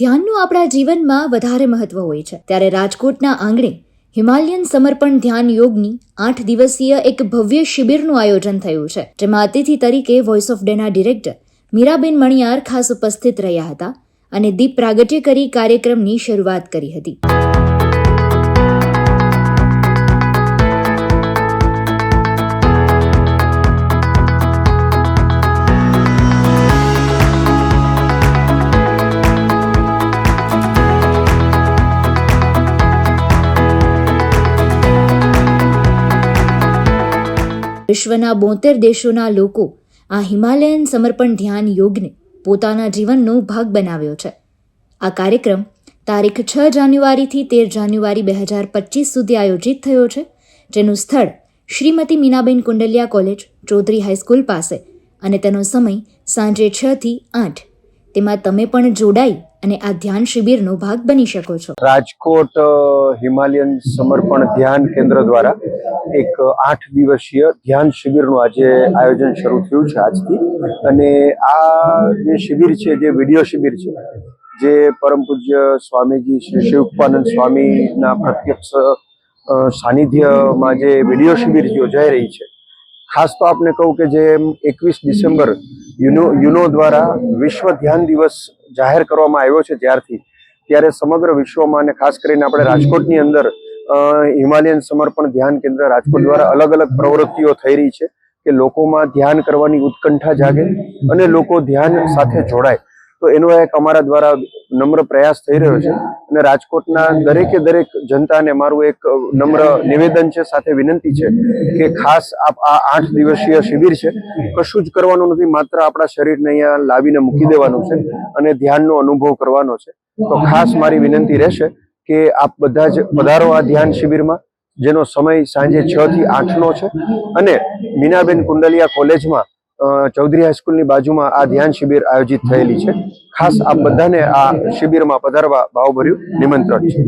ધ્યાનનું આપણા જીવનમાં વધારે મહત્વ હોય છે, ત્યારે રાજકોટના આંગણે હિમાલયન સમર્પણ ધ્યાન યોગની 8 દિવસીય એક ભવ્ય શિબિરનું આયોજન થયું છે, જેમાં અતિથિ તરીકે voice of ડેના director Miraben Maniyar ખાસ ઉપસ્થિત રહ્યા હતા અને દીપ પ્રાગટ્ય કરી કાર્યક્રમની શરૂઆત કરી હતી. વિશ્વના 72 દેશોના લોકો આ હિમાલયન સમર્પણ ધ્યાન યોગને પોતાના જીવનનો ભાગ બનાવ્યો છે. આ કાર્યક્રમ તારીખ 6 જાન્યુઆરીથી 13 જાન્યુઆરી 2025 સુધી આયોજિત થયો છે, જેનું સ્થળ શ્રીમતી મીનાબેન કુંડલિયા કોલેજ, ચૌધરી હાઈસ્કૂલ પાસે અને તેનો સમય સાંજે 6 થી 8. તેમાં તમે પણ જોડાઈ અને આ ધ્યાન શિબિરનો ભાગ બની શકો છો. રાજકોટ હિમાલયન સમર્પણ ધ્યાન કેન્દ્ર દ્વારા એક 8 દિવસીય ધ્યાન શિબિરનું આજે આયોજન શરૂ થયું છે આજથી. અને આ જે શિબિર છે, જે વિડીયો શિબિર છે, જે પરમ પૂજ્ય સ્વામીજી શ્રી શિવપાનંદ સ્વામીના પ્રત્યક્ષ સાનિધ્યમાં જે વિડીયો શિબિર યોજાઈ રહી છે, ખાસ તો આપને કહું કે જે 21 ડિસેમ્બર યુનો દ્વારા વિશ્વ ધ્યાન દિવસ જાહેર કરવામાં આવ્યો છે, ત્યારે સમગ્ર વિશ્વમાં અને ખાસ કરીને આપણે રાજકોટની અંદર હિમાલયન સમર્પણ ધ્યાન કેન્દ્ર રાજકોટ દ્વારા અલગ અલગ પ્રવૃત્તિઓ થઈ રહી છે કે લોકોમાં ધ્યાન કરવાની ઉત્કંઠા જાગે અને લોકો ધ્યાન સાથે જોડાય. તો એનો એક અમારા દ્વારા નમ્ર પ્રયાસ થઈ રહ્યો છે અને રાજકોટના દરેકે દરેક જનતાને મારું એક નમ્ર નિવેદન છે, સાથે વિનંતી છે કે ખાસ આ 8 દિવસીય શિબિર છે, કશું જ કરવાનું નથી, માત્ર આપણા શરીરને અહીંયા લાવીને મૂકી દેવાનું છે અને ધ્યાનનો અનુભવ કરવાનો છે. તો ખાસ મારી વિનંતી રહેશે કે આપ બધા જ પધારો આ ધ્યાન શિબિરમાં, જેનો સમય સાંજે 6 થી 8નો છે અને મીનાબેન કુંડલિયા કોલેજમાં ચૌધરી હાઈસ્કૂલની બાજુમાં આ ધ્યાન શિબિર આયોજિત થયેલી છે. ખાસ આપ બધાને આ શિબિરમાં પધારવા ભાવભર્યું નિમંત્રણ છે.